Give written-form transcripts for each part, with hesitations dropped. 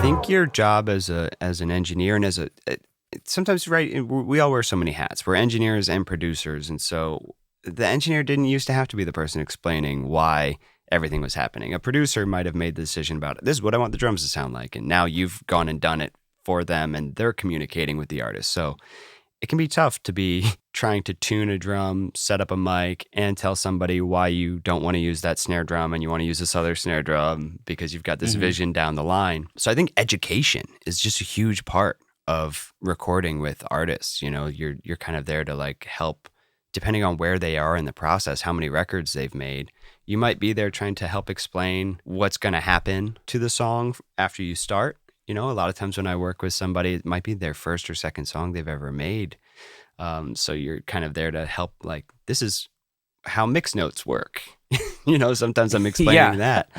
think your job as an engineer and sometimes, right, we all wear so many hats. We're engineers and producers, and so the engineer didn't used to have to be the person explaining why everything was happening. A producer might have made the decision about it. This is what I want the drums to sound like, and now you've gone and done it for them, and they're communicating with the artist. So it can be tough to be trying to tune a drum, set up a mic, and tell somebody why you don't want to use that snare drum and you want to use this other snare drum because you've got this vision down the line. So I think education is just a huge part of recording with artists. You know, you're kind of there to like help, depending on where they are in the process, how many records they've made. You might be there trying to help explain what's going to happen to the song after you start. You know, a lot of times when I work with somebody, it might be their first or second song they've ever made. So you're kind of there to help, like, this is how mix notes work. You know, sometimes I'm explaining that.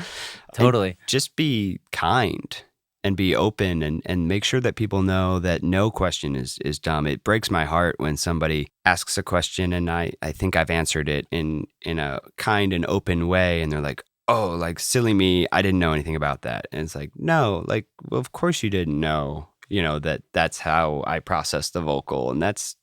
Totally. And just be kind and be open and make sure that people know that no question is dumb. It breaks my heart when somebody asks a question and I think I've answered it in a kind and open way, and they're like, oh, like, silly me, I didn't know anything about that. And it's like, no, like, well, of course you didn't know, you know, that's how I process the vocal. And that's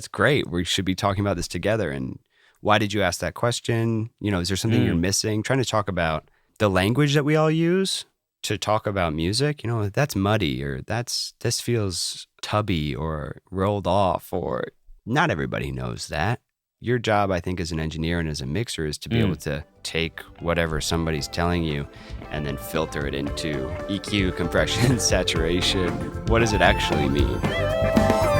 great. We should be talking about this together. And why did you ask that question? You know, is there something you're missing? Trying to talk about the language that we all use to talk about music. You know, that's muddy, or this feels tubby or rolled off, or not everybody knows that. Your job, I think, as an engineer and as a mixer is to be able to take whatever somebody's telling you and then filter it into EQ, compression, saturation. What does it actually mean?